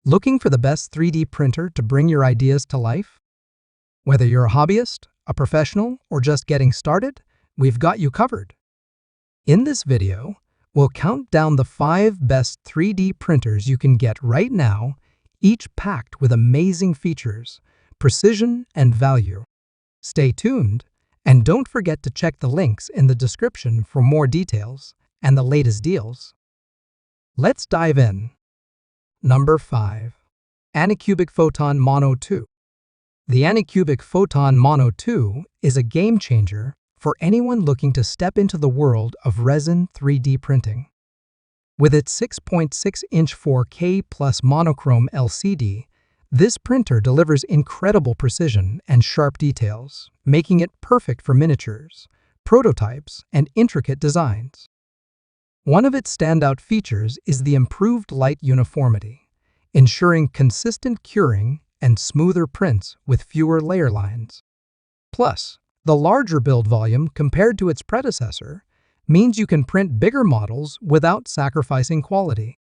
Looking for the best 3D printer to bring your ideas to life? Whether you're a hobbyist, a professional, or just getting started, we've got you covered. In this video, we'll count down the 5 best 3D printers you can get right now, each packed with amazing features, precision, and value. Stay tuned, and don't forget to check the links in the description for more details and the latest deals. Let's dive in. Number 5. Anycubic Photon Mono 2. The Anycubic Photon Mono 2 is a game changer for anyone looking to step into the world of resin 3D printing. With its 6.6-inch 4K plus monochrome LCD, this printer delivers incredible precision and sharp details, making it perfect for miniatures, prototypes, and intricate designs. One of its standout features is the improved light uniformity, ensuring consistent curing and smoother prints with fewer layer lines. Plus, the larger build volume compared to its predecessor means you can print bigger models without sacrificing quality.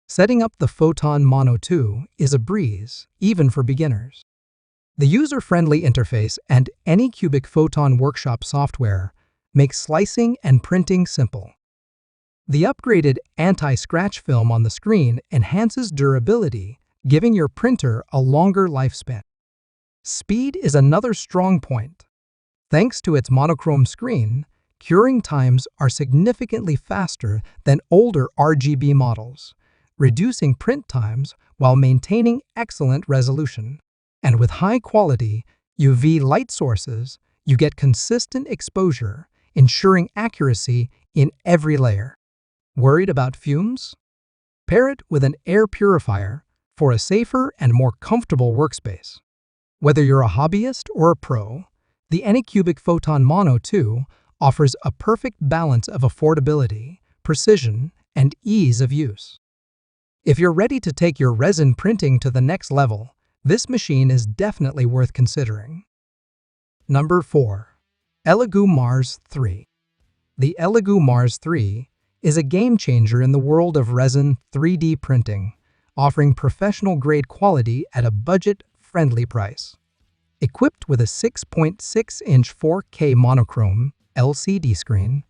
Setting up the Photon Mono 2 is a breeze, even for beginners. The user-friendly interface and Anycubic Photon Workshop software make slicing and printing simple. The upgraded anti-scratch film on the screen enhances durability, giving your printer a longer lifespan. Speed is another strong point. Thanks to its monochrome screen, curing times are significantly faster than older RGB models, reducing print times while maintaining excellent resolution. And with high-quality UV light sources, you get consistent exposure, ensuring accuracy in every layer. Worried about fumes? Pair it with an air purifier for a safer and more comfortable workspace. Whether you're a hobbyist or a pro, the Anycubic Photon Mono 2 offers a perfect balance of affordability, precision, and ease of use. If you're ready to take your resin printing to the next level, this machine is definitely worth considering. Number 4. Elegoo Mars 3. The Elegoo Mars 3 is a game-changer in the world of resin 3D printing, offering professional-grade quality at a budget-friendly price. Equipped with a 6.6-inch 4K monochrome LCD screen,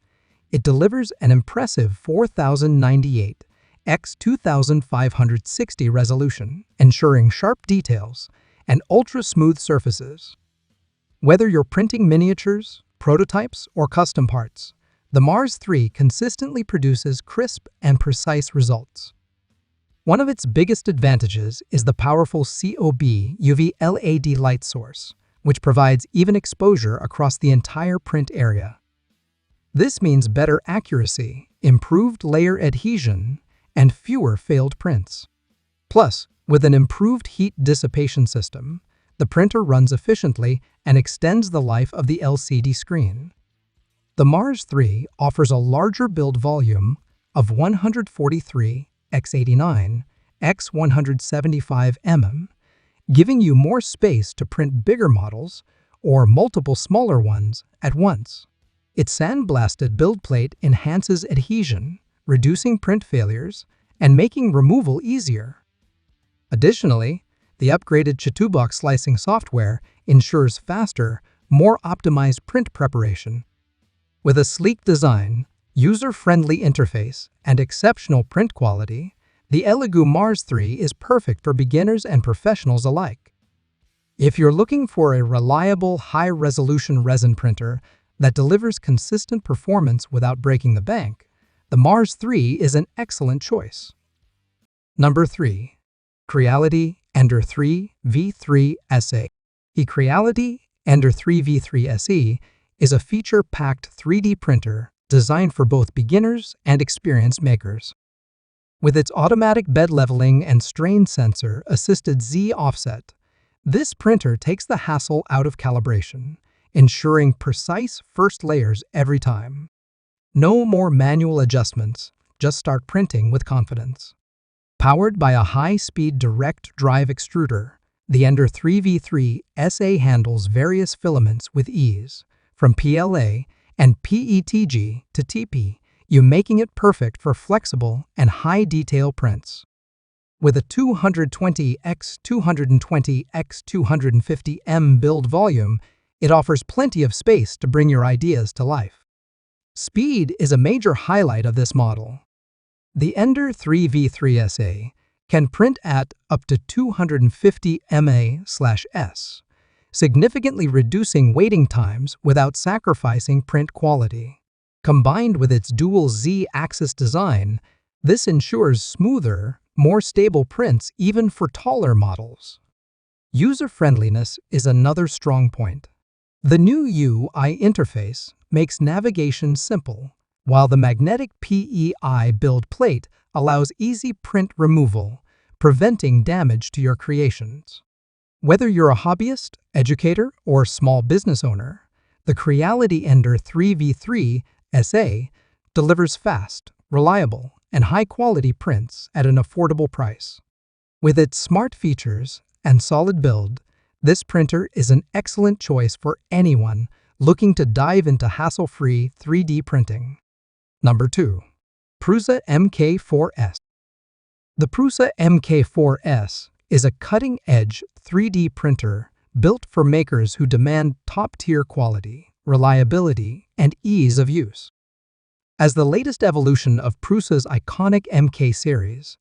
it delivers an impressive 4098 x 2560 resolution, ensuring sharp details and ultra-smooth surfaces. Whether you're printing miniatures, prototypes, or custom parts, the Mars 3 consistently produces crisp and precise results. One of its biggest advantages is the powerful COB UV LED light source, which provides even exposure across the entire print area. This means better accuracy, improved layer adhesion, and fewer failed prints. Plus, with an improved heat dissipation system, the printer runs efficiently and extends the life of the LCD screen. The Mars 3 offers a larger build volume of 143 x 89 x 175 mm, giving you more space to print bigger models or multiple smaller ones at once. Its sandblasted build plate enhances adhesion, reducing print failures and making removal easier. Additionally, the upgraded Chitubox slicing software ensures faster, more optimized print preparation. With a sleek design, user-friendly interface, and exceptional print quality, the Elegoo Mars 3 is perfect for beginners and professionals alike. If you're looking for a reliable, high-resolution resin printer that delivers consistent performance without breaking the bank, the Mars 3 is an excellent choice. Number 3. Creality Ender 3 V3 SE. The Creality Ender 3 V3 SE is a feature-packed 3D printer designed for both beginners and experienced makers. With its automatic bed leveling and strain sensor-assisted Z offset, this printer takes the hassle out of calibration, ensuring precise first layers every time. No more manual adjustments, just start printing with confidence. Powered by a high-speed direct drive extruder, the Ender 3 V3 SE handles various filaments with ease, from PLA and PETG to TP, making it perfect for flexible and high-detail prints. With a 220 x 220 x 250 m build volume, it offers plenty of space to bring your ideas to life. Speed is a major highlight of this model. The Ender 3v3SA can print at up to 250 mA/s, significantly reducing waiting times without sacrificing print quality. Combined with its dual Z-axis design, this ensures smoother, more stable prints even for taller models. User-friendliness is another strong point. The new UI interface makes navigation simple, while the magnetic PEI build plate allows easy print removal, preventing damage to your creations. Whether you're a hobbyist, educator, or small business owner, the Creality Ender 3v3 SA delivers fast, reliable, and high-quality prints at an affordable price. With its smart features and solid build, this printer is an excellent choice for anyone looking to dive into hassle-free 3D printing. Number 2. Prusa MK4S. The Prusa MK4S is a cutting-edge 3D printer built for makers who demand top-tier quality, reliability, and ease of use. As the latest evolution of Prusa's iconic MK series,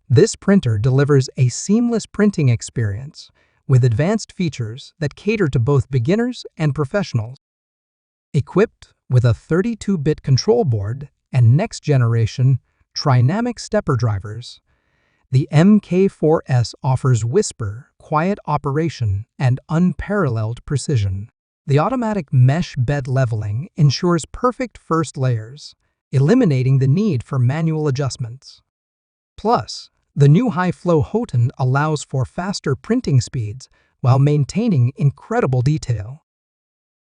this printer delivers a seamless printing experience with advanced features that cater to both beginners and professionals. Equipped with a 32-bit control board and next-generation trinamic stepper drivers, the MK4S offers whisper, quiet operation, and unparalleled precision. The automatic mesh bed leveling ensures perfect first layers, eliminating the need for manual adjustments. Plus, the new high-flow Photon allows for faster printing speeds while maintaining incredible detail.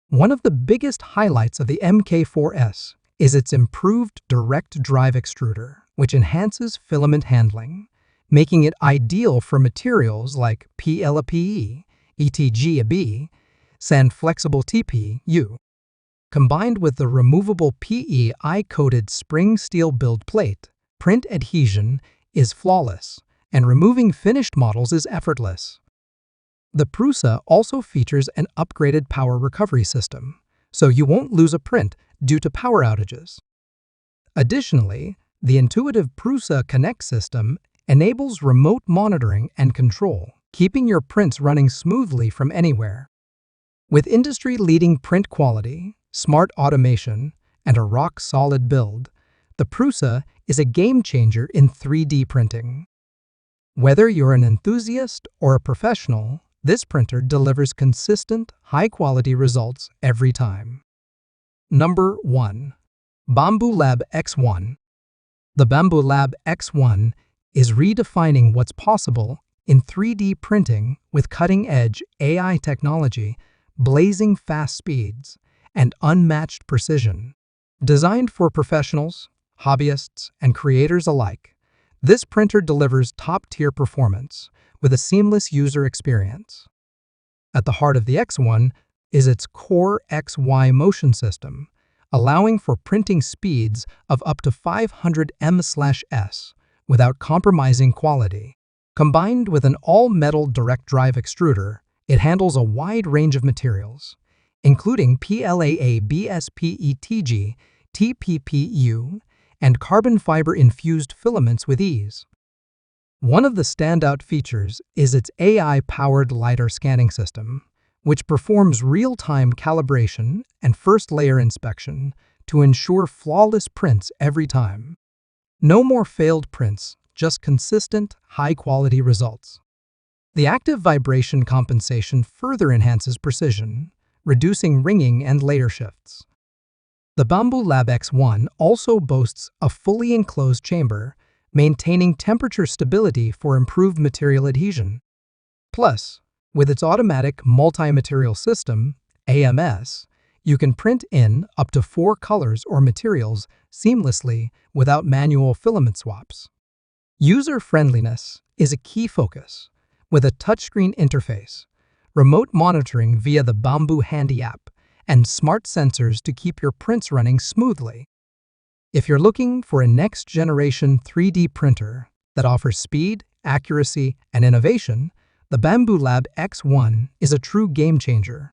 One of the biggest highlights of the MK4S is its improved direct drive extruder, which enhances filament handling, making it ideal for materials like PLAPE, ETGAB, and flexible TPU. Combined with the removable PEI-coated spring steel build plate, print adhesion is flawless, and removing finished models is effortless. The Prusa also features an upgraded power recovery system, so you won't lose a print due to power outages. Additionally, the intuitive Prusa Connect system enables remote monitoring and control, keeping your prints running smoothly from anywhere. With industry-leading print quality, smart automation, and a rock-solid build, the Prusa is a game-changer in 3D printing. Whether you're an enthusiast or a professional, this printer delivers consistent, high-quality results every time. Number 1. Bambu Lab X1. The Bambu Lab X1 is redefining what's possible in 3D printing with cutting-edge AI technology, blazing fast speeds, and unmatched precision. Designed for professionals, hobbyists, and creators alike, this printer delivers top-tier performance with a seamless user experience. At the heart of the X1 is its Core XY motion system, allowing for printing speeds of up to 500 m/s without compromising quality. Combined with an all-metal direct drive extruder, it handles a wide range of materials, including PLAA, BSPETG, TPPU, and carbon fiber-infused filaments with ease. One of the standout features is its AI-powered LiDAR scanning system, which performs real-time calibration and first-layer inspection to ensure flawless prints every time. No more failed prints, just consistent, high-quality results. The active vibration compensation further enhances precision, reducing ringing and layer shifts. The Bambu Lab X1 also boasts a fully enclosed chamber, maintaining temperature stability for improved material adhesion. Plus, with its automatic multi-material system, AMS, you can print in up to 4 colors or materials seamlessly without manual filament swaps. User-friendliness is a key focus, with a touchscreen interface, remote monitoring via the Bambu Handy app, and smart sensors to keep your prints running smoothly. If you're looking for a next-generation 3D printer that offers speed accuracy, and innovation, the Bamboo Lab X1 is a true game changer.